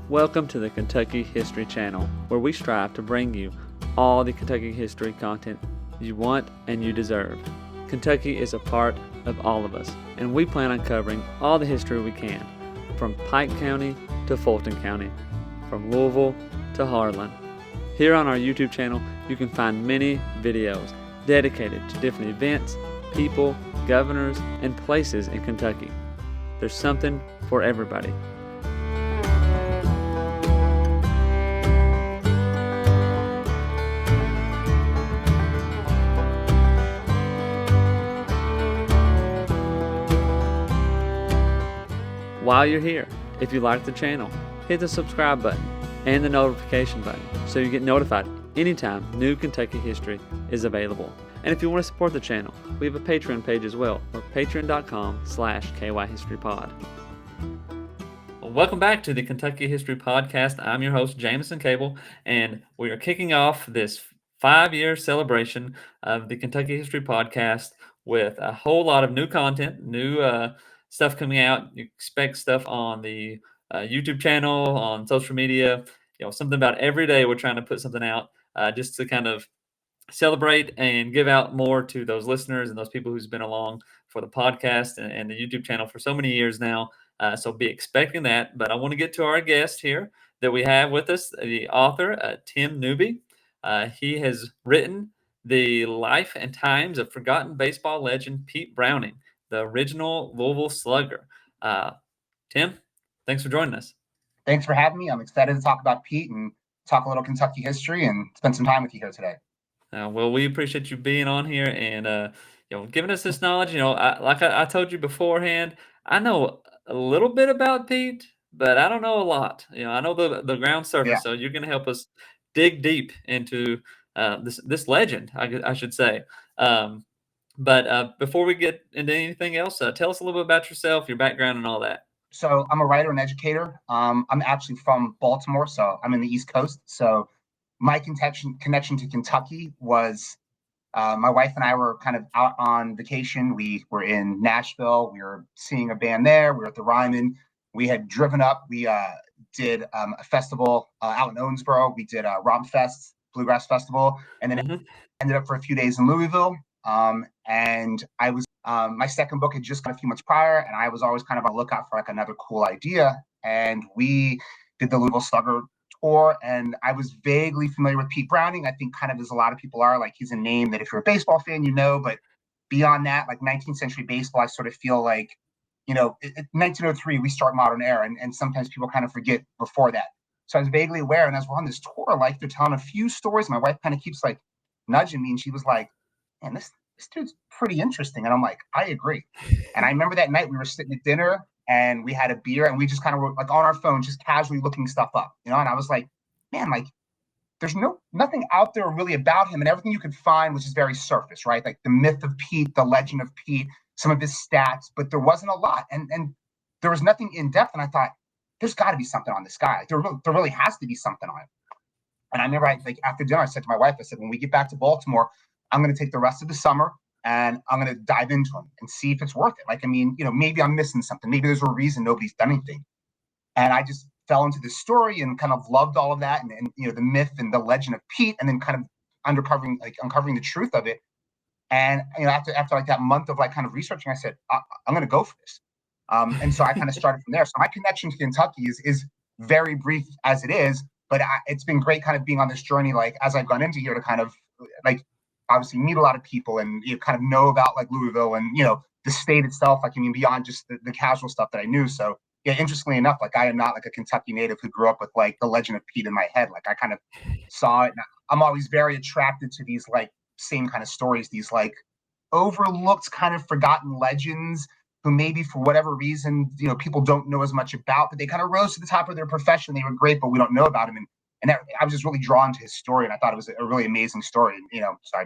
Welcome to the Kentucky History Channel, where we strive to bring you all the Kentucky history content you want and you deserve. Kentucky is a part of all of us, and we plan on covering all the history we can, from Pike County to Fulton County, from Louisville to Harlan. Here on our YouTube channel, you can find many videos dedicated to different events, people, governors, and places in Kentucky. There's something for everybody. While you're here, if you like the channel, hit the subscribe button and the notification button so you get notified anytime new Kentucky history is available. And if you want to support the channel, we have a Patreon page as well, or patreon.com/kyhistorypod. Welcome back to the Kentucky History Podcast. I'm your host, Jameson Cable, and we are kicking off this 5-year celebration of the Kentucky History Podcast with a whole lot of new content, new stuff coming out. You expect stuff on the YouTube channel, on social media, something about every day. We're trying to put something out just to kind of celebrate and give out more to those listeners and those people who's been along for the podcast and the YouTube channel for so many years now. So be expecting that. But I want to get to our guest here that we have with us, the author, Tim Newby. He has written The Life and Times of Forgotten Baseball Legend Pete Browning, the original Louisville Slugger. Tim, thanks for joining us. Thanks for having me. I'm excited to talk about Pete and talk a little Kentucky history and spend some time with you here today. Well, we appreciate you being on here and giving us this knowledge. I told you beforehand, I know a little bit about Pete, but I don't know a lot. I know the ground surface. Yeah. So you're going to help us dig deep into this legend, I should say. But before we get into anything else, tell us a little bit about yourself, your background, and all that. So I'm a writer and educator. I'm actually from Baltimore, so I'm in the East Coast. So my connection to Kentucky was my wife and I were kind of out on vacation. We were in Nashville. We were seeing a band there. We were at the Ryman. We had driven up. We did a festival out in Owensboro. We did a Romp Fest, Bluegrass Festival, and then ended up for a few days in Louisville. And I was, my second book had just come a few months prior, and I was always kind of on the lookout for like another cool idea. And we did the Louisville Slugger tour, and I was vaguely familiar with Pete Browning. I think kind of as a lot of people are, like he's a name that if you're a baseball fan, but beyond that, like 19th century baseball, I sort of feel like, 1903, we start modern era, and sometimes people kind of forget before that. So I was vaguely aware, and as we're on this tour, like they're telling a few stories. My wife kind of keeps like nudging me, and she was like, "Man, this dude's pretty interesting." And I'm like, "I agree." And I remember that night we were sitting at dinner and we had a beer and we just kind of were like on our phone, just casually looking stuff up, and I was like, man, like there's nothing out there really about him, and everything you could find was just very surface, right? Like the myth of Pete, the legend of Pete, some of his stats, but there wasn't a lot. And there was nothing in depth. And I thought, there's got to be something on this guy. There really has to be something on him. And I remember after dinner, I said to my wife, I said, when we get back to Baltimore, I'm going to take the rest of the summer and I'm going to dive into him and see if it's worth it. Like, maybe I'm missing something. Maybe there's a reason nobody's done anything. And I just fell into this story and kind of loved all of that. And the myth and the legend of Pete, and then kind of uncovering the truth of it. And, after like that month of like kind of researching, I said, I'm going to go for this. And so I kind of started from there. So my connection to Kentucky is very brief as it is, but it's been great kind of being on this journey, like as I've gone into here to kind of like, obviously meet a lot of people and kind of know about like Louisville and, the state itself, beyond just the casual stuff that I knew. So yeah, interestingly enough, like I am not like a Kentucky native who grew up with like the legend of Pete in my head. Like I kind of saw it. And I'm always very attracted to these like same kind of stories, these like overlooked kind of forgotten legends who maybe for whatever reason, people don't know as much about, but they kind of rose to the top of their profession. They were great, but we don't know about them. And that, I was just really drawn to his story, and I thought it was a really amazing story. So I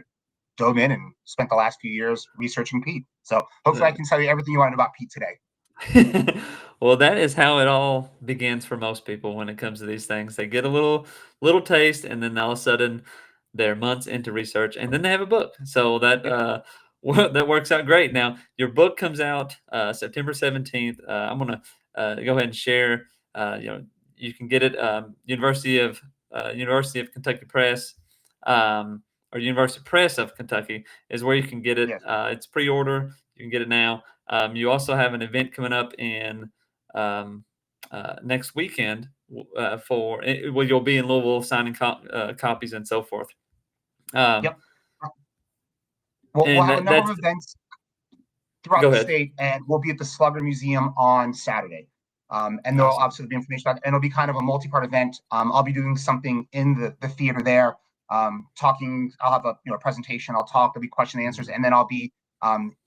dove in and spent the last few years researching Pete. So hopefully I can tell you everything you want to know about Pete today. Well, that is how it all begins for most people when it comes to these things. They get a little taste, and then all of a sudden they're months into research, and then they have a book. So that that works out great. Now, your book comes out September 17th. I'm going to go ahead and share you can get it. University of Kentucky Press, or University Press of Kentucky is where you can get it. Yes. It's pre-order. You can get it now. You also have an event coming up in next weekend where you'll be in Louisville signing copies and so forth. Yep. We'll And have a number that's of events throughout go the ahead. state, and we'll be at the Slugger Museum on Saturday. And there'll Awesome. obviously be information about it, and it'll be kind of a multi-part event. I'll be doing something in the theater there, talking. I'll have a presentation. I'll talk. There'll be question and answers, and then I'll be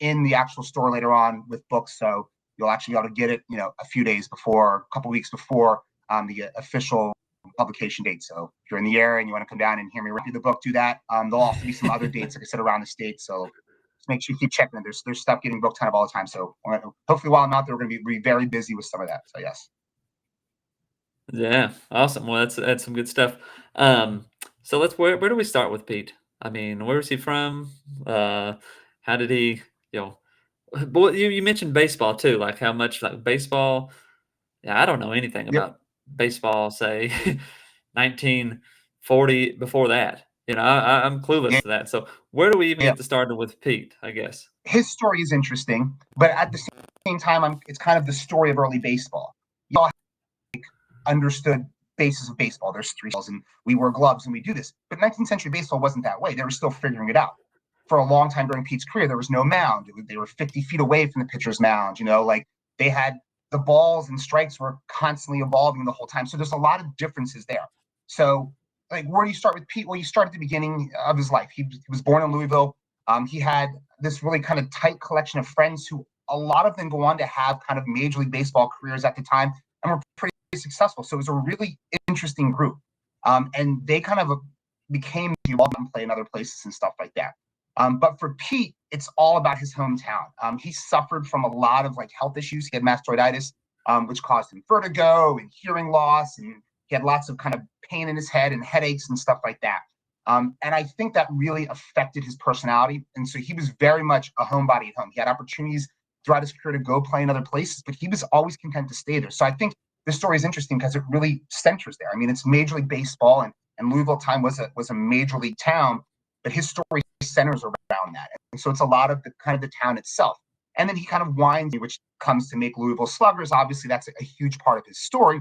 in the actual store later on with books. So you'll actually be able to get it, a few days before, a couple weeks before the official publication date. So if you're in the area and you want to come down and hear me review the book, do that. There'll also be some other dates, like I said, around the state. So just make sure you keep checking it. There's stuff getting booked kind of all the time. So hopefully while I'm out there, we're going to be very busy with some of that. So yes. Yeah, awesome. Well, that's some good stuff. So where do we start with Pete? I mean, where is he from? How did he, well, you mentioned baseball too, like how much like baseball. Yeah, I don't know anything Yep. about baseball, say 1940 before that. I'm clueless Yeah. to that. So where do we even Yeah. get started with Pete, I guess? His story is interesting, but at the same time, it's kind of the story of early baseball. You all understood basis of baseball. There's three balls, and we wear gloves, and we do this. But 19th century baseball wasn't that way. They were still figuring it out. For a long time during Pete's career, there was no mound. They were 50 feet away from the pitcher's mound. Like they had the balls and strikes were constantly evolving the whole time. So there's a lot of differences there. So, like, where do you start with Pete? Well, you start at the beginning of his life. He was born in Louisville. He had this really kind of tight collection of friends who a lot of them go on to have kind of Major League Baseball careers at the time and were pretty successful. So it was a really interesting group. And they kind of became involved in play in other places and stuff like that. But for Pete, it's all about his hometown. He suffered from a lot of like health issues. He had mastoiditis, which caused him vertigo and hearing loss, and he had lots of kind of pain in his head and headaches and stuff like that. And I think that really affected his personality. And so he was very much a homebody at home. He had opportunities throughout his career to go play in other places, but he was always content to stay there. So I think this story is interesting because it really centers there. I mean, it's Major League Baseball, and Louisville time was a major league town, but his story centers around that. And so it's a lot of the kind of the town itself. And then he kind of winds, which comes to make Louisville Sluggers. Obviously, that's a huge part of his story.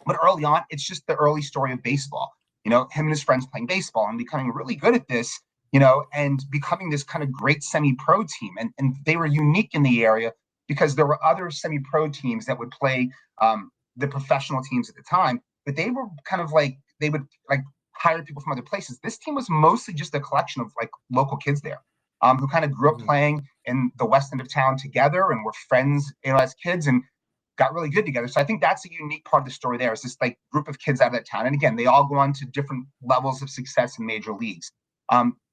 But early on, it's just the early story of baseball. Him and his friends playing baseball and becoming really good at this, and becoming this kind of great semi-pro team. And they were unique in the area because there were other semi-pro teams that would play the professional teams at the time, but they were kind of like, they would like hire people from other places. This team was mostly just a collection of like local kids there who kind of grew up playing in the west end of town together and were friends, as kids and got really good together. So I think that's a unique part of the story there is this like group of kids out of that town. And again, they all go on to different levels of success in major leagues.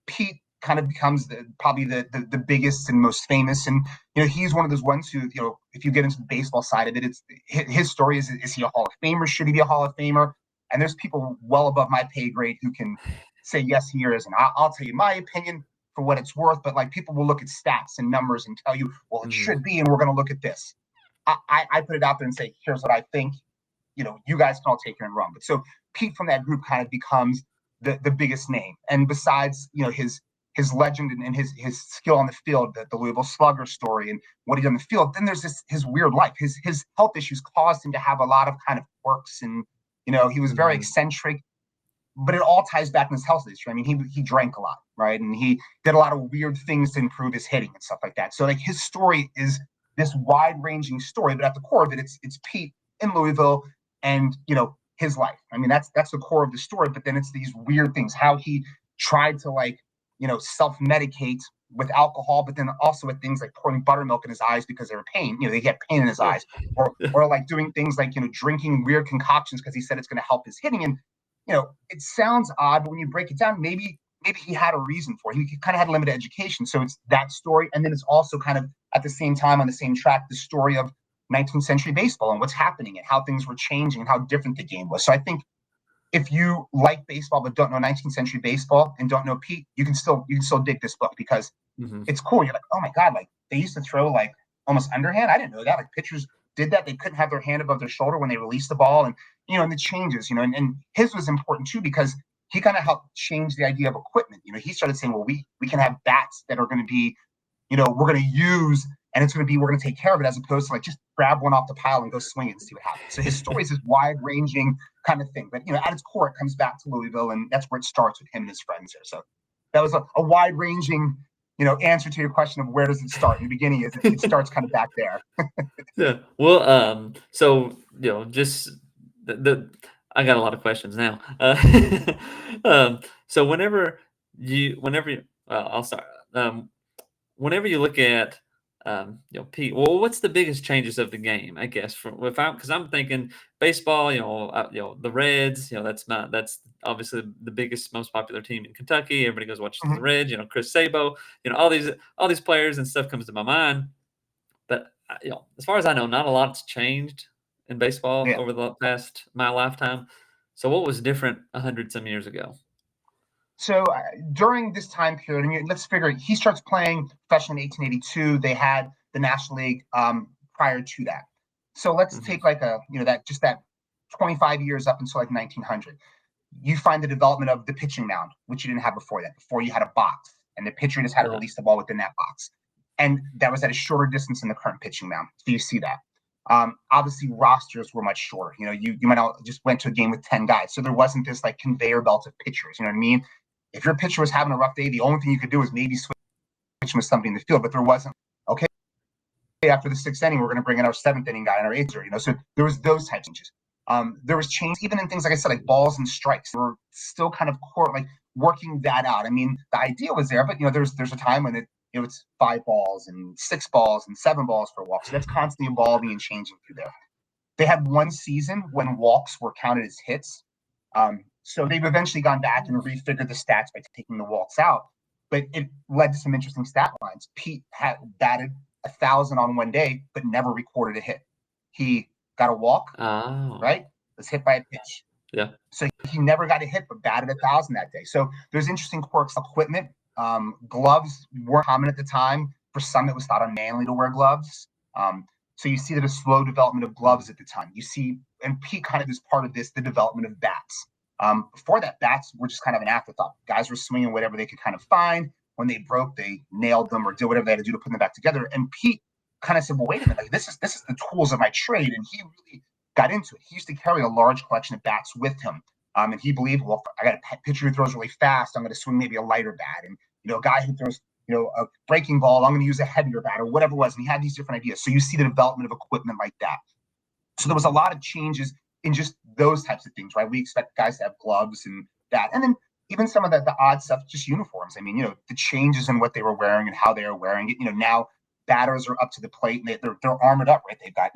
Pete kind of becomes probably the biggest and most famous. And, he's one of those ones who, if you get into the baseball side of it, it's his story is he a Hall of Famer? Should he be a Hall of Famer? And there's people well above my pay grade who can say, yes, he is. And I'll tell you my opinion for what it's worth. But like people will look at stats and numbers and tell you, well, it should be, and we're going to look at this. I put it out there and say, here's what I think. You guys can all take it and run. But so Pete from that group kind of becomes the biggest name. And besides, his legend and his skill on the field, the Louisville Slugger story and what he did on the field, then there's his weird life. His health issues caused him to have a lot of kind of quirks, and he was very eccentric. But it all ties back in his health history. I mean, he drank a lot, right? And he did a lot of weird things to improve his hitting and stuff like that. So like his story is this wide-ranging story, but at the core of it, it's Pete in Louisville and his life. I mean, that's the core of the story. But then it's these weird things, how he tried to like self-medicate with alcohol, but then also with things like pouring buttermilk in his eyes because they were pain. They had pain in his eyes, or like doing things like drinking weird concoctions because he said it's going to help his hitting. And it sounds odd, but when you break it down, maybe he had a reason for it. He kind of had limited education. So it's that story. And then it's also kind of at the same time on the same track, the story of 19th century baseball and what's happening and how things were changing and how different the game was. So I think if you like baseball but don't know 19th century baseball and don't know Pete, you can still dig this book because it's cool. You're like, oh my God, like they used to throw like almost underhand. I didn't know that. Like pitchers did that. They couldn't have their hand above their shoulder when they released the ball, and and the changes, and his was important too because he kind of helped change the idea of equipment. He started saying, well, we can have bats that are going to be, we're going to use, and it's going to be, we're going to take care of it, as opposed to like just grab one off the pile and go swing it and see what happens. So his story is this wide-ranging kind of thing, but at its core, it comes back to Louisville, and that's where it starts with him and his friends here. So that was a wide-ranging, answer to your question of where does it start. In the beginning, it starts kind of back there. Yeah. Well, so just I got a lot of questions now. So I'll start. Whenever you look at, Pete, well, what's the biggest changes of the game? I guess because I'm thinking baseball, the Reds, that's obviously the biggest, most popular team in Kentucky. Everybody goes watches the Reds. Chris Sabo, all these players and stuff comes to my mind. But as far as I know, not a lot's changed in baseball over the past my lifetime. So what was different 100 some years ago? So during this time period, let's figure he starts playing professionally in 1882. They had the National League prior to that. So let's take like that 25 years up until like 1900. You find the development of the pitching mound, which you didn't have before that. Before you had a box, and the pitcher just had to release the ball within that box, and that was at a shorter distance than the current pitching mound. So you see that. Obviously, rosters were much shorter. You might not just went to a game with 10 guys, so there wasn't this like conveyor belt of pitchers. You know what I mean? If your pitcher was having a rough day, the only thing you could do is maybe switch with somebody in the field, but there wasn't. Okay, after the 6th inning, we're going to bring in our 7th inning guy and our 8th. So there was those types of changes. There was change even in things like I said, like balls and strikes. They were still kind of working that out. I mean, the idea was there, but there's a time when it's 5 balls and 6 balls and 7 balls for walks. So that's constantly evolving and changing through there. They had one season when walks were counted as hits. So they've eventually gone back and refigured the stats by taking the walks out. But it led to some interesting stat lines. Pete had batted 1,000 on one day, but never recorded a hit. He got a walk, right? Was hit by a pitch. Yeah. So he never got a hit, but batted 1,000 that day. So there's interesting quirks. Equipment, gloves weren't common at the time. For some, it was thought unmanly to wear gloves. So you see that a slow development of gloves at the time. You see, and Pete kind of is part of this, the development of bats. Before that, bats were just kind of an afterthought. Guys were swinging whatever they could kind of find. When they broke, they nailed them or did whatever they had to do to put them back together. And Pete kind of said, well, wait a minute, like this is the tools of my trade. And he really got into it. He used to carry a large collection of bats with him. And he believed, well, I got a pitcher who throws really fast, I'm going to swing maybe a lighter bat. And, a guy who throws, a breaking ball, I'm going to use a heavier bat or whatever it was. And he had these different ideas. So you see the development of equipment like that. So there was a lot of changes in just those types of things, right? We expect guys to have gloves and that. And then even some of the odd stuff, just uniforms. I mean, the changes in what they were wearing and how they were wearing it. Now batters are up to the plate and they're armored up, right? They've got,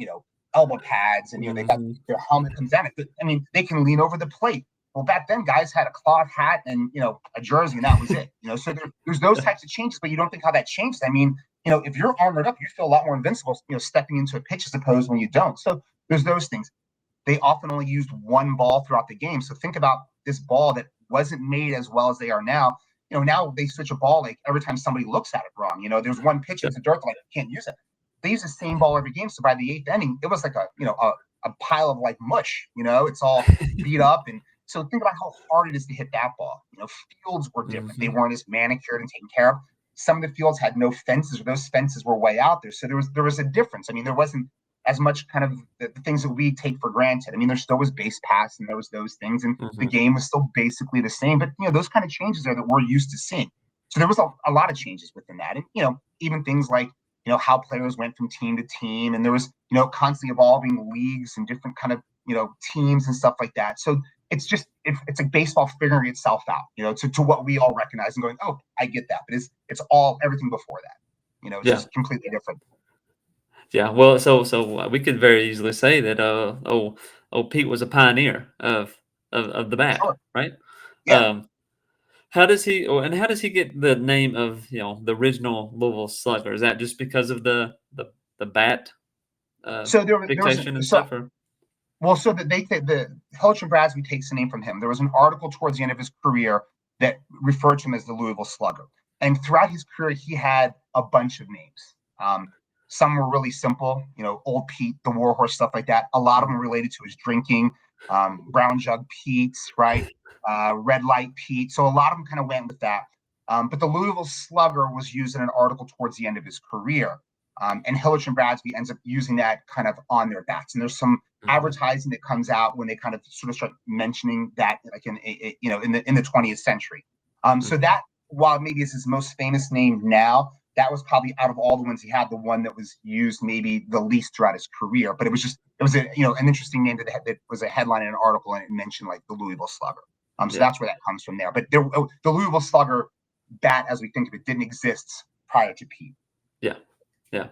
elbow pads and, they got their helmet comes down. I mean, they can lean over the plate. Well, back then, guys had a cloth hat and, a jersey, and that was it. So there's those types of changes, but you don't think how that changed. I mean, if you're armored up, you feel a lot more invincible, stepping into a pitch as opposed when you don't. So there's those things. They often only used one ball throughout the game. So think about this ball that wasn't made as well as they are now. Now they switch a ball like every time somebody looks at it wrong. There's one pitch that's a dirt, like can't use it. They use the same ball every game. So by the 8th inning, it was like a pile of like mush. It's all beat up. And so think about how hard it is to hit that ball. Fields were different. They weren't as manicured and taken care of. Some of the fields had no fences, or those fences were way out there. So there was a difference. I mean, there wasn't as much kind of the things that we take for granted. I mean, there still was base pass and there was those things, and the game was still basically the same. But those kind of changes are that we're used to seeing. So there was a lot of changes within that, and even things like how players went from team to team, and there was constantly evolving leagues and different kind of teams and stuff like that. So it's just it's like baseball figuring itself out, to what we all recognize and going, oh, I get that, but it's all everything before that, it's just completely different. Yeah, well, so we could very easily say that Pete was a pioneer of the bat, Sure. right? Yeah. How does he get the name of the original Louisville Slugger? Is that just because of the bat So there was fixation and stuff? Or? Well, so that the Hilton Brasby takes the name from him. There was an article towards the end of his career that referred to him as the Louisville Slugger, and throughout his career, he had a bunch of names. Some were really simple, Old Pete, the Warhorse, stuff like that. A lot of them related to his drinking, Brown Jug Pete, right? Red Light Pete. So a lot of them kind of went with that. But the Louisville Slugger was used in an article towards the end of his career. And Hillich and Bradsby ends up using that kind of on their bats. And there's some advertising that comes out when they kind of sort of start mentioning that, like in the 20th century. So that, while maybe is his most famous name now, that was probably out of all the ones he had, the one that was used maybe the least throughout his career. But it was an interesting name that was a headline in an article, and it mentioned like the Louisville Slugger. So that's where that comes from there. But the Louisville Slugger bat, as we think of it, didn't exist prior to Pete. Yeah. Yeah.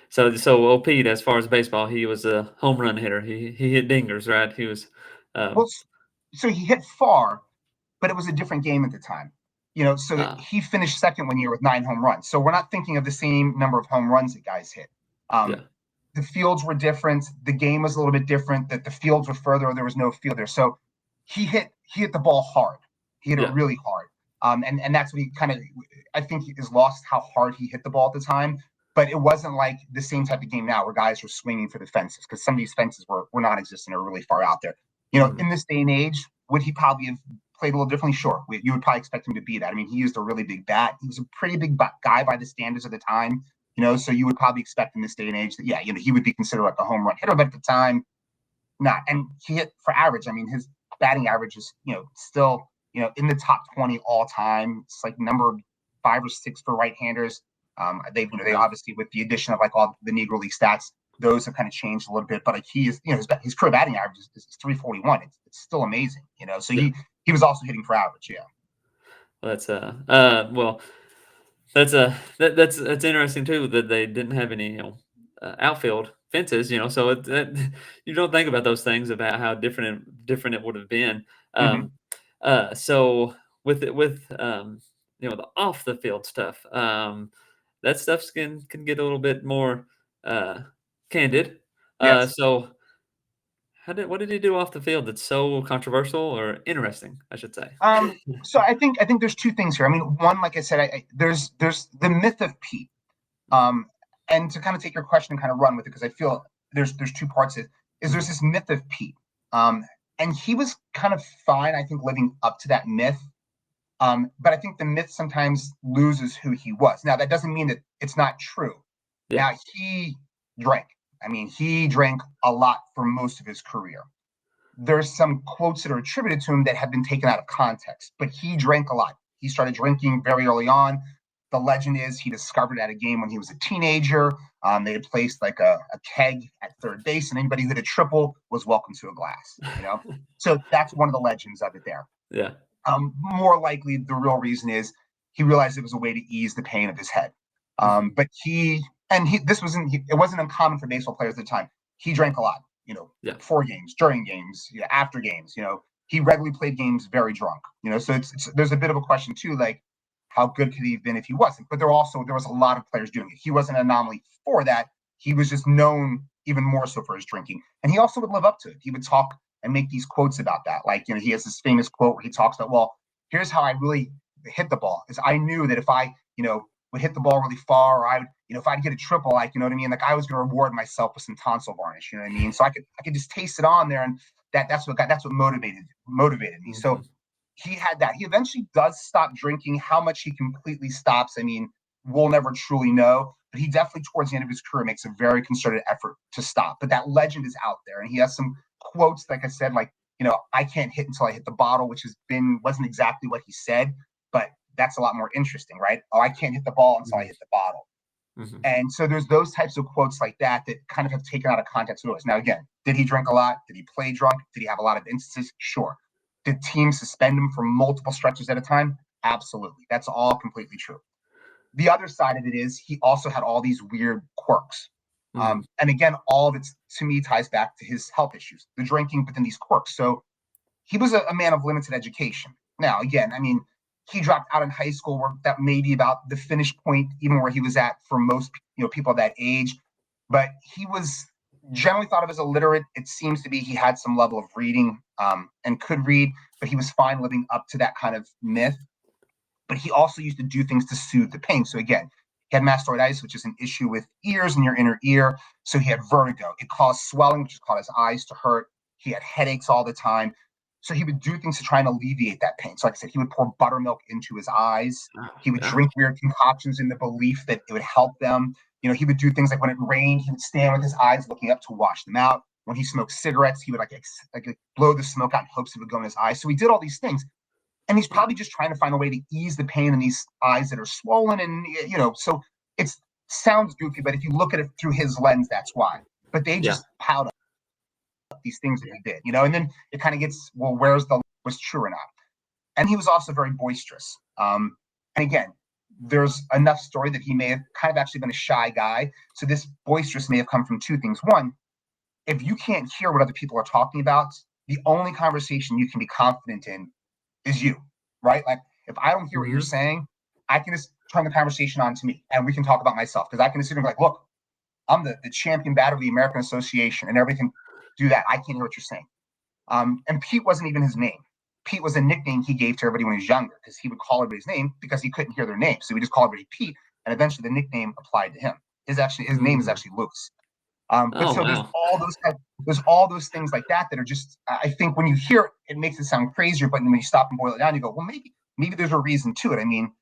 So Pete, as far as baseball, he was a home run hitter. He hit dingers, right? He was. Well, so he hit far, but it was a different game at the time. So he finished second one year with 9 home runs. So we're not thinking of the same number of home runs that guys hit. The fields were different. The game was a little bit different. That the fields were further, or there was no field there. So he hit the ball hard. He hit it really hard. And that's what he kind of, I think, is lost how hard he hit the ball at the time. But it wasn't like the same type of game now where guys were swinging for the fences, because some of these fences were non-existent or really far out there. In this day and age, would he probably have played a little differently? Sure. You would probably expect him to be that. I mean, he used a really big bat. He was a pretty big guy by the standards of the time, so you would probably expect in this day and age that, he would be considered like a home run hitter, but at the time, not. And he hit for average. I mean, his batting average is, still, in the top 20 all time. It's like number 5 or 6 for right-handers. They obviously, with the addition of like all the Negro League stats, those have kind of changed a little bit, but like he is, his career batting average is 341. It's still amazing, So he was also hitting for average, yeah. Well, that's interesting too, that they didn't have any outfield fences, So you don't think about those things, about how different it would have been. So with the off the field stuff, that stuff can get a little bit more candid. Yes. So what did he do off the field that's so controversial or interesting, I should say? So I think there's 2 things here. I mean, one, like I said, there's the myth of Pete. And to kind of take your question and kind of run with it, because I feel there's 2 parts. There's this myth of Pete. And he was kind of fine, I think, living up to that myth. But I think the myth sometimes loses who he was. Now, that doesn't mean that it's not true. Yeah. Now, he drank. I mean, he drank a lot for most of his career. There's some quotes that are attributed to him that have been taken out of context, but he drank a lot. He started drinking very early on. The legend is he discovered at a game when he was a teenager. They had placed like a keg at third base, and anybody who hit a triple was welcome to a glass. So that's one of the legends of it there. Yeah. More likely, the real reason is he realized it was a way to ease the pain of his head. But it wasn't uncommon for baseball players at the time. He drank a lot, before games, during games, after games. He regularly played games very drunk. So there's a bit of a question too, like how good could he have been if he wasn't? But there was a lot of players doing it. He was an anomaly for that. He was just known even more so for his drinking, and he also would live up to it. He would talk and make these quotes about that. Like, he has this famous quote where he talks about, well, here's how I really hit the ball. Is I knew that if I, would hit the ball really far, or I would, if I'd get a triple, like, what I mean? Like, I was going to reward myself with some tonsil varnish, you know what I mean? So I could just taste it on there, and that's what motivated me. So he had that. He eventually does stop drinking. How much he completely stops, I mean, we'll never truly know. But he definitely, towards the end of his career, makes a very concerted effort to stop. But that legend is out there, and he has some quotes, like I said, like, I can't hit until I hit the bottle, which wasn't exactly what he said, but that's a lot more interesting, right? Oh, I can't hit the ball until I hit the bottle. And so there's those types of quotes like that kind of have taken out of context. Now, again, did he drink a lot? Did he play drunk? Did he have a lot of instances? Sure. Did teams suspend him for multiple stretches at a time? Absolutely. That's all completely true. The other side of it is he also had all these weird quirks. And again, all of it, to me, ties back to his health issues, the drinking, but then these quirks. So he was a man of limited education. Now, again, I mean, he dropped out in high school, where that may be about the finish point, even where he was at for most people of that age. But he was generally thought of as illiterate. It seems to be he had some level of reading and could read, but he was fine living up to that kind of myth. But he also used to do things to soothe the pain. So again, He had mastoiditis, which is an issue with ears in your inner ear. So he had vertigo. It caused swelling, which caused his eyes to hurt. He had headaches all the time. So he would do things to try and alleviate that pain. So like I said, he would pour buttermilk into his eyes. Oh, He would gosh. drink weird concoctions in the belief that it would help them. He would do things like when it rained, he would stand with his eyes looking up to wash them out. When he smoked cigarettes, he would like blow the smoke out in hopes it would go in his eyes. So he did all these things. And he's probably just trying to find a way to ease the pain in these eyes that are swollen. And, so it sounds goofy, but if you look at it through his lens, that's why. But they just piled up these things that he did, and then it kind of gets, well, where's the was true or not? And he was also very boisterous. And again, there's enough story that he may have kind of actually been a shy guy. So this boisterous may have come from two things. One, if you can't hear what other people are talking about, the only conversation you can be confident in is you, right? Like if I don't hear what you're saying, I can just turn the conversation on to me and we can talk about myself, because I can just sit and be like, look, I'm the champion bat of the American Association and everything. Do that. I can't hear what you're saying. And Pete wasn't even his name. Pete was a nickname he gave to everybody when he was younger, because he would call everybody's name because he couldn't hear their name. So he just called everybody Pete, and eventually the nickname applied to him. His name is actually Louis. But so wow. there's all those things like that are just, I think when you hear it, it makes it sound crazier. But when you stop and boil it down, you go, well, maybe there's a reason to it. I mean,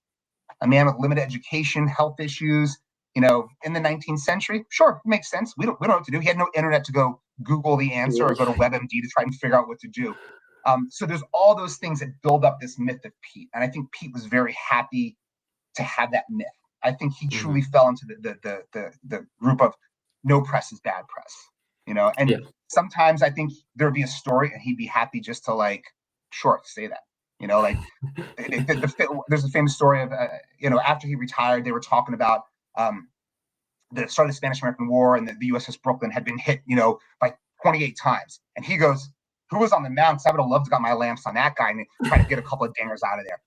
a man with limited education, health issues, in the 19th century, sure, it makes sense. We don't know what to do. He had no internet to go Google the answer or go to WebMD to try and figure out what to do. So there's all those things that build up this myth of Pete. And I think Pete was very happy to have that myth. I think he truly fell into the group of no press is bad press, and sometimes I think there'd be a story and he'd be happy just to sure, say that, there's a famous story of, after he retired, they were talking about the start of the Spanish-American War, and the USS Brooklyn had been hit, by 28 times. And he goes, who was on the mounts? I would have loved to got my lamps on that guy and try to get a couple of dingers out of there.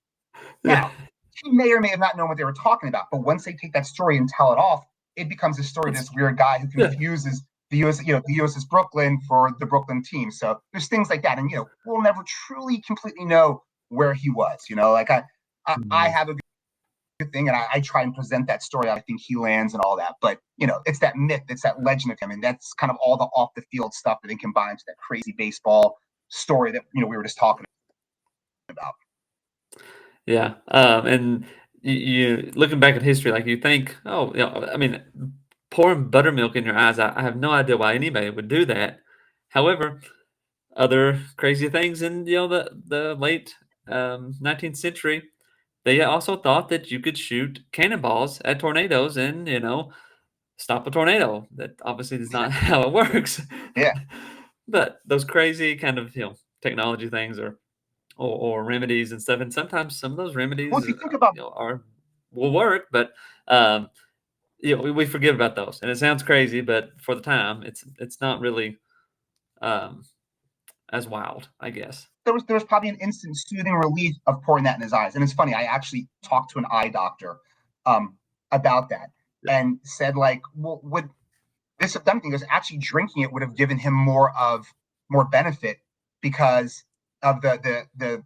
Now, he may or may have not known what they were talking about, but once they take that story and tell it off, it becomes a story of this weird guy who confuses the USS Brooklyn for the Brooklyn team. So there's things like that. And, we'll never truly completely know where he was, I have a good thing, and I try and present that story. I think he lands and all that, but it's that myth, it's that legend of him, and that's kind of all the off the field stuff that they combine to that crazy baseball story that we were just talking about. Yeah, and you looking back at history, you think, oh, I mean, pouring buttermilk in your eyes, I have no idea why anybody would do that. However, other crazy things in the late 19th century, they also thought that you could shoot cannonballs at tornadoes and stop a tornado. That obviously is not how it works. Yeah. But those crazy kind of technology things or remedies and stuff, and sometimes some of those remedies Well, if you think about will work, but we forget about those, and it sounds crazy, but for the time, it's not really as wild, I guess. there was probably an instant soothing relief of pouring that in his eyes. And it's funny, I actually talked to an eye doctor about that and said, well, would this have done anything? Because actually drinking it would have given him more benefit because of the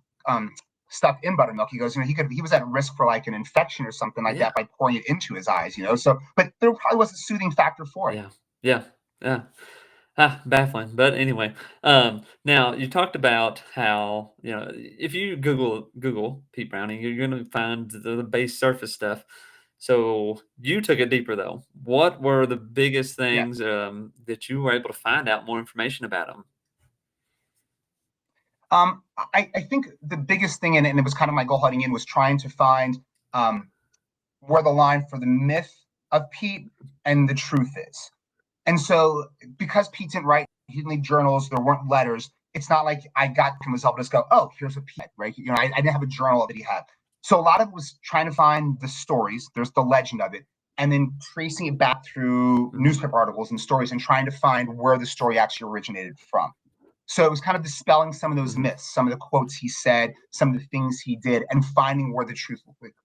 stuff in buttermilk. He goes, he was at risk for an infection or something like that by pouring it into his eyes, So, but there probably was a soothing factor for it. Yeah. Baffling. But anyway, now you talked about how, if you Google Pete Browning, you're going to find the base surface stuff. So you took it deeper though. What were the biggest things that you were able to find out more information about him? I think the biggest thing, and it was kind of my goal heading in, was trying to find where the line for the myth of Pete and the truth is. And so because Pete didn't write, he didn't leave journals, there weren't letters, it's not like I got him was able to just go, oh, here's what Pete, right? I didn't have a journal that he had. So a lot of it was trying to find the stories, there's the legend of it, and then tracing it back through newspaper articles and stories and trying to find where the story actually originated from. So it was kind of dispelling some of those myths, some of the quotes he said, some of the things he did, and finding where the truth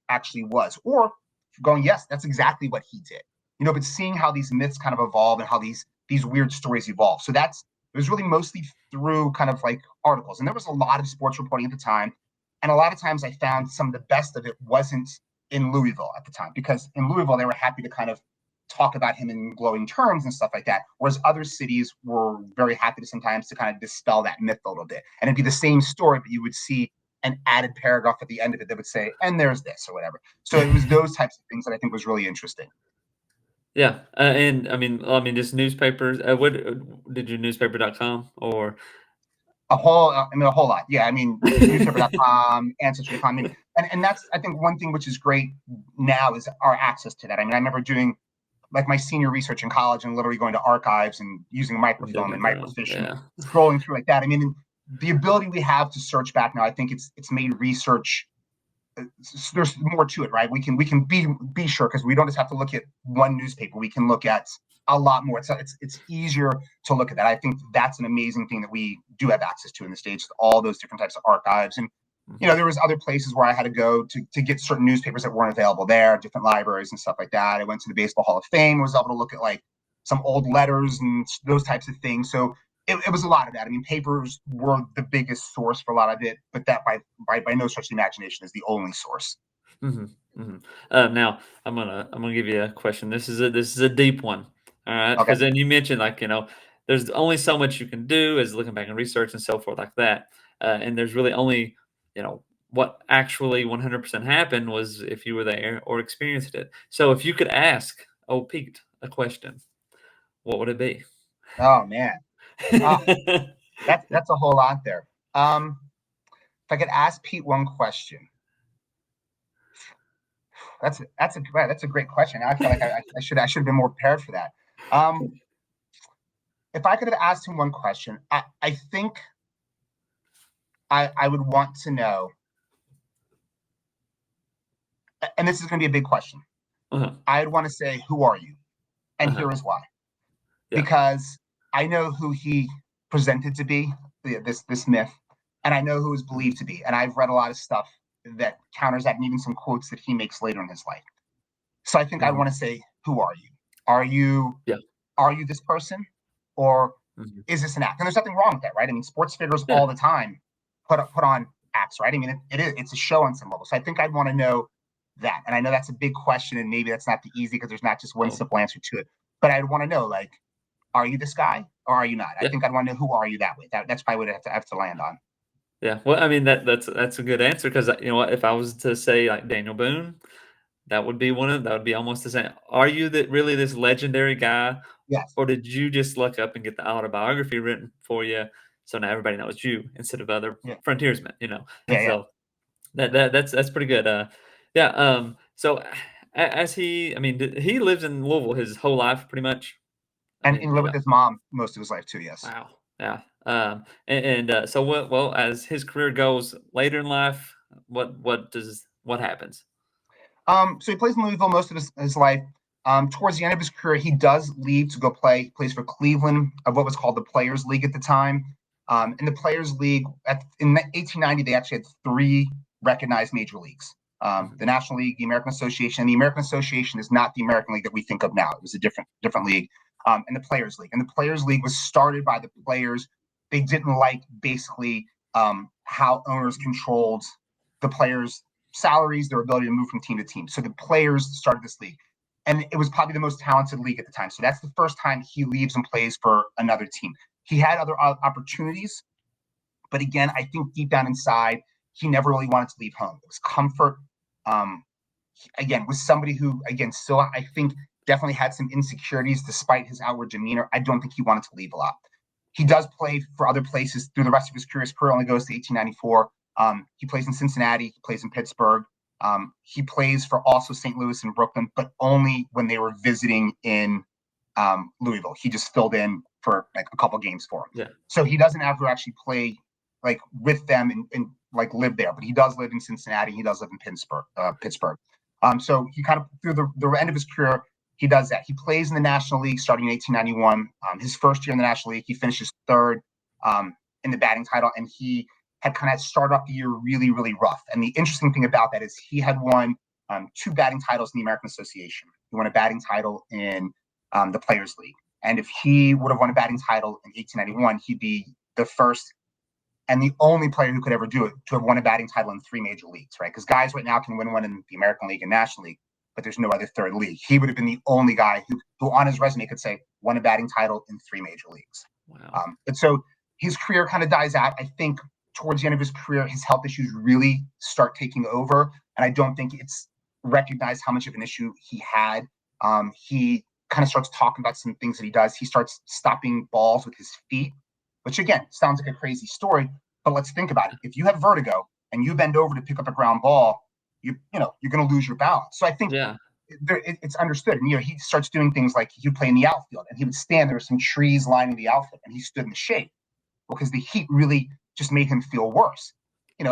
actually was. Or going, yes, that's exactly what he did. But seeing how these myths kind of evolve and how these weird stories evolve. So it was really mostly through kind of articles. And there was a lot of sports reporting at the time. And a lot of times I found some of the best of it wasn't in Louisville at the time, because in Louisville they were happy to kind of talk about him in glowing terms and stuff like that, whereas other cities were very happy to sometimes to kind of dispel that myth a little bit. And it'd be the same story, but you would see an added paragraph at the end of it that would say, and there's this or whatever. So it was those types of things that I think was really interesting. Yeah, and just newspapers. What did you newspaper.com or A whole lot. Yeah, I mean, newspaper.com, ancestry.com. I mean, and that's, I think, one thing which is great now is our access to that. I mean, I remember doing like my senior research in college and literally going to archives and using microfilm and microfiche and scrolling through like that. I mean, the ability we have to search back now, I think it's made research. There's more to it, right? We can be sure, because we don't just have to look at one newspaper. We can look at a lot more. It's easier to look at that. I think that's an amazing thing that we do have access to in the States, all those different types of archives. And there was other places where I had to go to get certain newspapers that weren't available there, different libraries and stuff like that. I went to the Baseball Hall of Fame, was able to look at like some old letters and those types of things. So it was a lot of that. I mean, papers were the biggest source for a lot of it, but that by no stretch of the imagination is the only source. Mm-hmm, mm-hmm. Now I'm gonna give you a question. This is a deep one. All right, Okay. because then you mentioned there's only so much you can do as looking back and research and so forth like that, and there's really only what actually 100% happened was if you were there or experienced it. So if you could ask Pete a question, what would it be? Oh man, that's a whole lot there. If I could ask Pete one question, that's a great question. I feel like I should have been more prepared for that. If I could have asked him one question, I think I would want to know, and this is going to be a big question. I'd want to say, who are you? And here is why. Yeah. Because I know who he presented to be, this myth, and I know who is believed to be. And I've read a lot of stuff that counters that, and even some quotes that he makes later in his life. So I think I want to say, who are you? Are you this person? Or is this an act? And there's nothing wrong with that, right? I mean, sports figures all the time put on acts, right? I mean, it's a show on some level. So I think I'd want to know that. And I know that's a big question, and maybe that's not the easy, because there's not just one simple answer to it. But I'd want to know, like, are you this guy or are you not? I think I'd want to know, who are you that way? That's probably what I have to land on. Yeah, well, I mean that's a good answer, because if I was to say like Daniel Boone, that would be almost the same. Are you really this legendary guy? Yes. Or did you just look up and get the autobiography written for you, so now everybody knows you instead of other frontiersmen? So that's pretty good. So as he lives in Louisville his whole life pretty much, and he lived with his mom most of his life too. Yes. Wow. Yeah. So well, as his career goes later in life, what happens? So he plays in Louisville most of his life. Towards the end of his career, he does leave to go play. He plays for Cleveland, of what was called the Players League at the time. In the Players League, in 1890, they actually had 3 recognized major leagues: the National League, the American Association. And the American Association is not the American League that we think of now. It was a different league. And the Players League. And the Players League was started by the players. They didn't like basically how owners controlled the players' salaries, their ability to move from team to team. So the players started this league. And it was probably the most talented league at the time. So that's the first time he leaves and plays for another team. He had other opportunities, but again, I think deep down inside, he never really wanted to leave home. It was comfort. Again, was somebody who, again, still, I think, definitely had some insecurities despite his outward demeanor. I don't think he wanted to leave a lot. He does play for other places through the rest of his career. His career only goes to 1894. He plays in Cincinnati. He plays in Pittsburgh. He plays for also St. Louis and Brooklyn, but only when they were visiting in Louisville. He just filled in for like a couple games for them. Yeah. So he doesn't ever actually play like with them and like live there, but he does live in Cincinnati. He does live in Pittsburgh. So he kind of, through the end of his career, he does that. He plays in the National League starting in 1891. His first year in the National League, he finishes 3rd in the batting title, and he had kind of started off the year really, really rough. And the interesting thing about that is he had won 2 batting titles in the American Association. He won a batting title in the Players League. And if he would have won a batting title in 1891, he'd be the first and the only player who could ever do it to have won a batting title in 3 major leagues, right? Because guys right now can win one in the American League and National League, but there's no other third league. He would have been the only guy who on his resume could say won a batting title in 3 major leagues. Wow. But so his career kind of dies out. I think towards the end of his career, his health issues really start taking over, and I don't think it's recognized how much of an issue he had. He kind of starts talking about some things that he does. He starts stopping balls with his feet, which again sounds like a crazy story, but let's think about it. If you have vertigo and you bend over to pick up a ground ball, you're going to lose your balance. So I think it's understood. And he starts doing things like he would play in the outfield, and he would stand. There were some trees lining the outfield, and he stood in the shade because the heat really just made him feel worse. And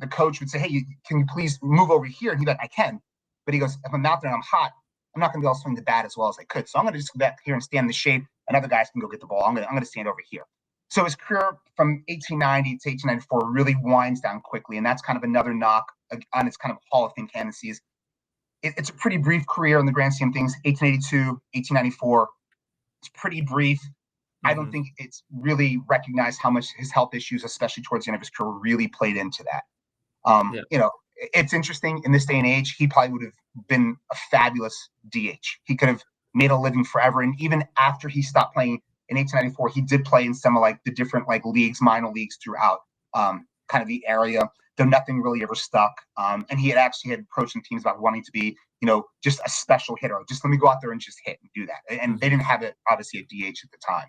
the coach would say, "Hey, can you please move over here?" And he'd be like, "I can," but he goes, "If I'm out there and I'm hot, I'm not going to be able to swing the bat as well as I could. So I'm going to just go back here and stand in the shade, and other guys can go get the ball. I'm going to stand over here." So his career from 1890 to 1894 really winds down quickly, and that's kind of another knock on its kind of Hall of Fame candidacies. It's a pretty brief career in the grand scheme of things. 1882, 1894. It's pretty brief. Mm-hmm. I don't think it's really recognized how much his health issues, especially towards the end of his career, really played into that. It's interesting in this day and age, he probably would have been a fabulous DH. He could have made a living forever. And even after he stopped playing in 1894, he did play in some of like the different like leagues, minor leagues throughout kind of the area, though nothing really ever stuck. And he had approached some teams about wanting to be, just a special hitter. Just let me go out there and just hit and do that. And they didn't have it, obviously, a DH at the time.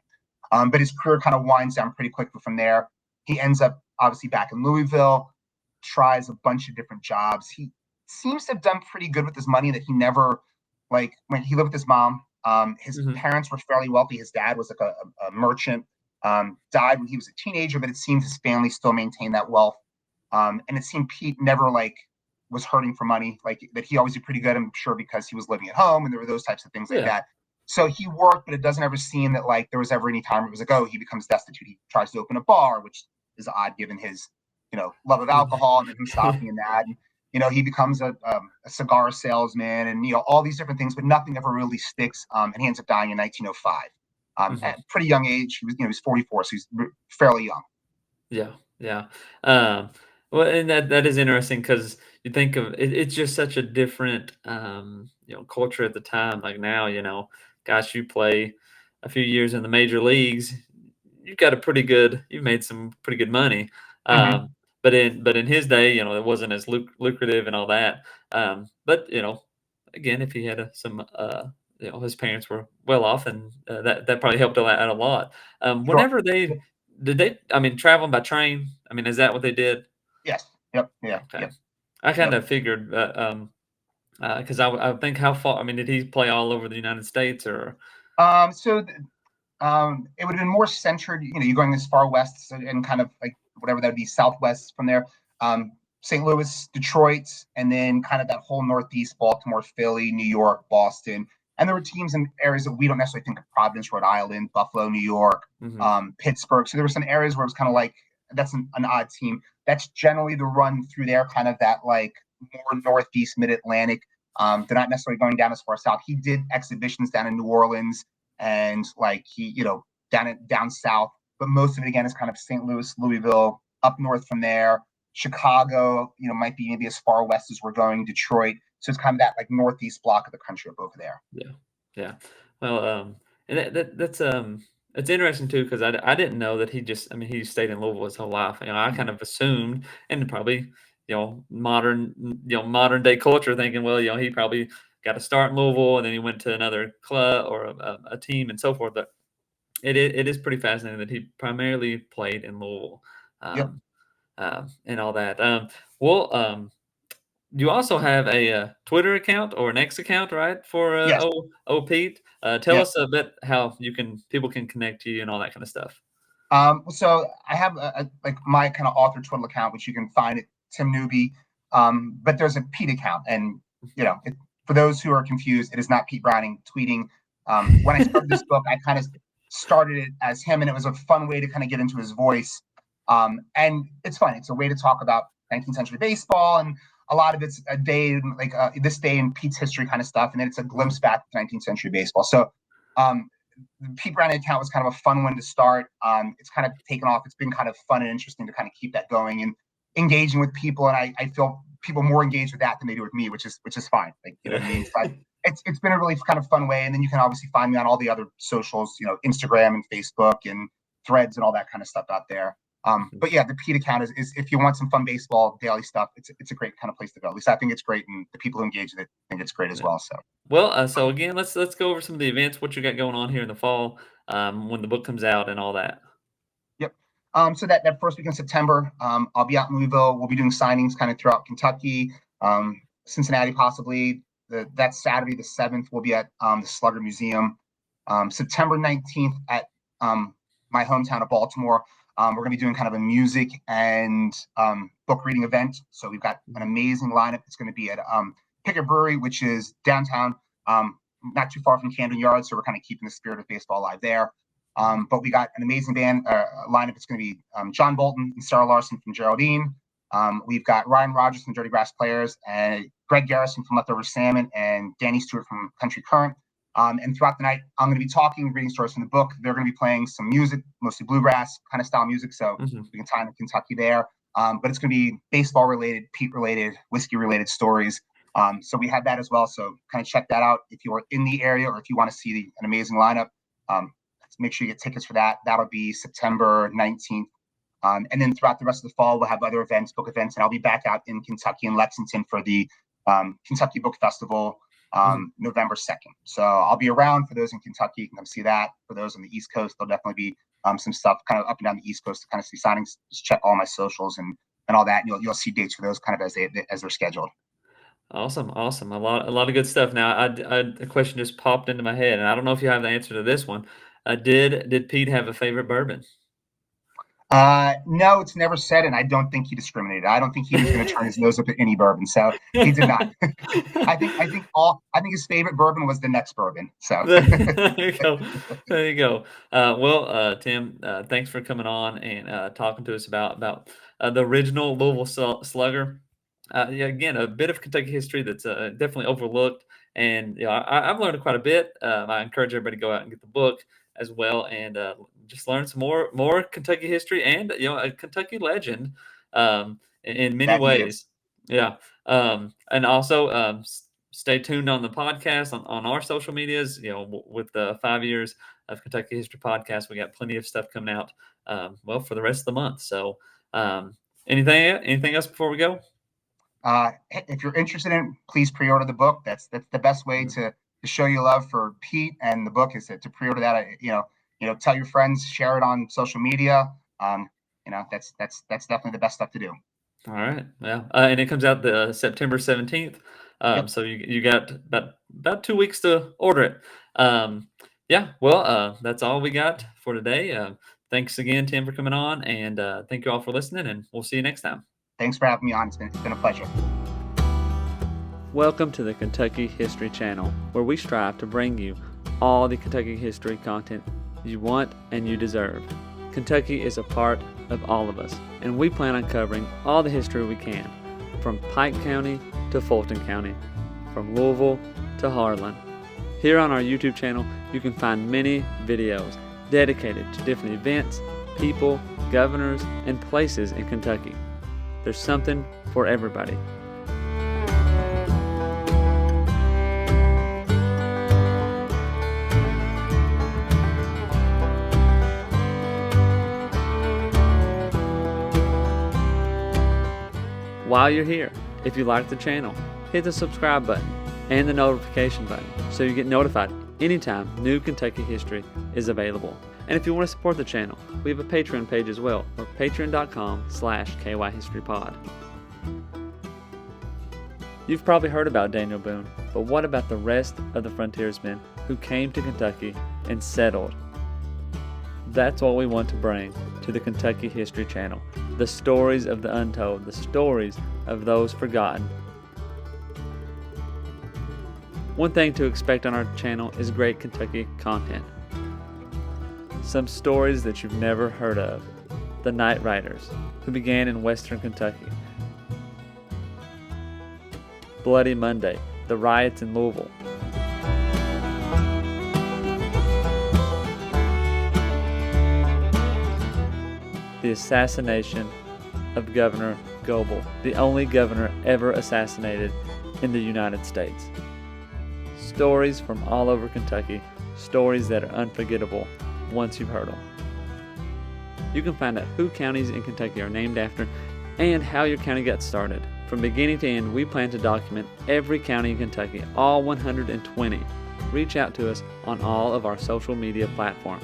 But his career kind of winds down pretty quickly from there. He ends up obviously back in Louisville, tries a bunch of different jobs. He seems to have done pretty good with his money, that he never, like when he lived with his mom, his parents were fairly wealthy. His dad was like a merchant, died when he was a teenager, but it seems his family still maintained that wealth. And it seemed Pete never was hurting for money, that he always did pretty good, I'm sure, because he was living at home and there were those types of things like that. So he worked, but it doesn't ever seem that there was ever any time where it was like, oh, he becomes destitute. He tries to open a bar, which is odd given his, love of alcohol and him stopping in that. And, he becomes a cigar salesman and, all these different things, but nothing ever really sticks. And he ends up dying in 1905 at a pretty young age. He was 44, so he's fairly young. Yeah. Well, and that is interesting because you think of it, it's just such a different, culture at the time. Like now, gosh, you play a few years in the major leagues, you've made some pretty good money. But in his day, it wasn't as lucrative and all that. But again, if he had his parents were well off, and that probably helped out a lot. Whenever traveling by train, is that what they did? Yes. Yep. Yeah. Okay. Yep. I kind of figured, because I would think how far. Did he play all over the United States or? It would have been more centered. You're going as far west and kind of like whatever that would be, southwest from there. St. Louis, Detroit, and then kind of that whole Northeast, Baltimore, Philly, New York, Boston. And there were teams in areas that we don't necessarily think of: Providence, Rhode Island, Buffalo, New York, Pittsburgh. So there were some areas where it was kind of like, that's an odd team. That's generally the run through there, kind of that like more Northeast, Mid-Atlantic. They're not necessarily going down as far south. He did exhibitions down in New Orleans and down south, but most of it again is kind of St. Louis, Louisville, up north from there. Chicago, might be maybe as far west as we're going. Detroit, so it's kind of that like Northeast block of the country up over there. Yeah. Well, and that's it's interesting too, because I didn't know that he stayed in Louisville his whole life. I kind of assumed, and probably modern day culture thinking, well, he probably got to start in Louisville and then he went to another club or a team and so forth. But it is pretty fascinating that he primarily played in Louisville. And all that. You also have a Twitter account or an X account, right? For Yes. Pete. Tell us a bit how people can connect to you and all that kind of stuff. So I have my kind of author Twitter account, which you can find at Tim Newby. But there's a Pete account, and for those who are confused, it is not Pete Browning tweeting. When I started this book, I kind of started it as him, and it was a fun way to kind of get into his voice. And it's fun. It's a way to talk about 19th century baseball, and a lot of it's a day this day in Pete's history kind of stuff, and then it's a glimpse back to 19th century baseball. So the Pete Brown account was kind of a fun one to start. It's kind of taken off. It's been kind of fun and interesting to kind of keep that going and engaging with people. And I feel people more engaged with that than they do with me, which is fine. Like, you know what I mean? So it's been a really kind of fun way. And then you can obviously find me on all the other socials, you know, Instagram and Facebook and Threads and all that kind of stuff out there. But yeah, the Pete account is if you want some fun baseball daily stuff, it's a great kind of place to go. At least I think it's great, and the people who engage with it think it's great as well. So Well, so again, let's go over some of the events, what you got going on here in the fall, when the book comes out and all that. yep. So that first week in September, I'll be out in Louisville. We'll be doing signings kind of throughout Kentucky, Cincinnati possibly. That Saturday the 7th, we'll be at the Slugger Museum. September 19th at my hometown of Baltimore. We're going to be doing kind of a music and book reading event. So we've got an amazing lineup. It's going to be at Pickett Brewery, which is downtown, not too far from Camden Yards. So we're kind of keeping the spirit of baseball alive there. But we got an amazing band lineup. It's going to be John Bolton and Sarah Larson from Geraldine. We've got Ryan Rogers from Dirty Grass Players, and Greg Garrison from Leftover Salmon, and Danny Stewart from Country Current. And throughout the night, I'm going to be talking, reading stories from the book. They're going to be playing some music, mostly bluegrass kind of style music. So we can tie into Kentucky there. But it's going to be baseball related, Pete related, whiskey related stories. So we have that as well. So kind of check that out if you are in the area or if you want to see an amazing lineup. Make sure you get tickets for that. That'll be September 19th. And then throughout the rest of the fall, we'll have other events, book events, and I'll be back out in Kentucky and Lexington for the Kentucky Book Festival. November 2nd. So I'll be around for those in Kentucky. You can come see that. For those on the East Coast, there'll definitely be some stuff kind of up and down the East Coast to kind of see signings. Just check all my socials and all that. And you'll see dates for those kind of as they're scheduled. Awesome. A lot of good stuff. Now, a question just popped into my head, and I don't know if you have the answer to this one. Did Pete have a favorite bourbon? No, it's never said, and I don't think he discriminated. I don't think he was going to turn his nose up at any bourbon, so he did not. I think his favorite bourbon was the next bourbon. So there you go. There you go. Well, Tim, thanks for coming on and talking to us about the original Louisville Slugger. Yeah, again, a bit of Kentucky history that's definitely overlooked, and you know, I've learned quite a bit. I encourage everybody to go out and get the book as well, and just learn some more Kentucky history, and you know, a Kentucky legend in many ways. Yeah, and also stay tuned on the podcast on our social medias. You know, with the 5 years of Kentucky History Podcast, we got plenty of stuff coming out. Well, for the rest of the month. So, anything else before we go? If you're interested in it, please pre-order the book. That's the best way to show your love for Pete and the book is to pre-order that. Tell your friends, share it on social media. That's definitely the best stuff to do. All right. Yeah. And it comes out the September 17th. Yep. So you got about 2 weeks to order it. Yeah. Well, that's all we got for today. Thanks again, Tim, for coming on, and thank you all for listening, and we'll see you next time. Thanks for having me on. It's been a pleasure. Welcome to the Kentucky History Channel, where we strive to bring you all the Kentucky history content you want and you deserve. Kentucky is a part of all of us, and we plan on covering all the history we can, from Pike County to Fulton County, from Louisville to Harlan. Here on our YouTube channel, you can find many videos dedicated to different events, people, governors, and places in Kentucky. There's something for everybody. While you're here, if you like the channel, hit the subscribe button and the notification button so you get notified anytime new Kentucky history is available. And if you want to support the channel, we have a Patreon page as well, or patreon.com/KYHistoryPod. You've probably heard about Daniel Boone, but what about the rest of the frontiersmen who came to Kentucky and settled? That's what we want to bring to the Kentucky History Channel. The stories of the untold, the stories of those forgotten. One thing to expect on our channel is great Kentucky content. Some stories that you've never heard of. The Night Riders, who began in western Kentucky. Bloody Monday, the riots in Louisville. the assassination of Governor Goebel, the only governor ever assassinated in the United States. Stories from all over Kentucky, stories that are unforgettable once you've heard them. You can find out who counties in Kentucky are named after and how your county got started. From beginning to end, we plan to document every county in Kentucky, all 120. Reach out to us on all of our social media platforms,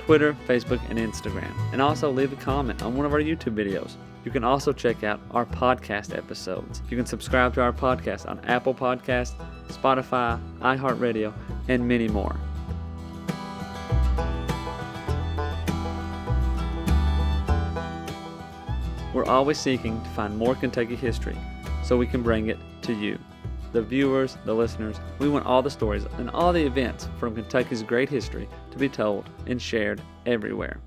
Twitter, Facebook, and Instagram. And also leave a comment on one of our YouTube videos. You can also check out our podcast episodes. You can subscribe to our podcast on Apple Podcasts, Spotify, iHeartRadio, and many more. We're always seeking to find more Kentucky history so we can bring it to you, the viewers, the listeners. We want all the stories and all the events from Kentucky's great history to be told and shared everywhere.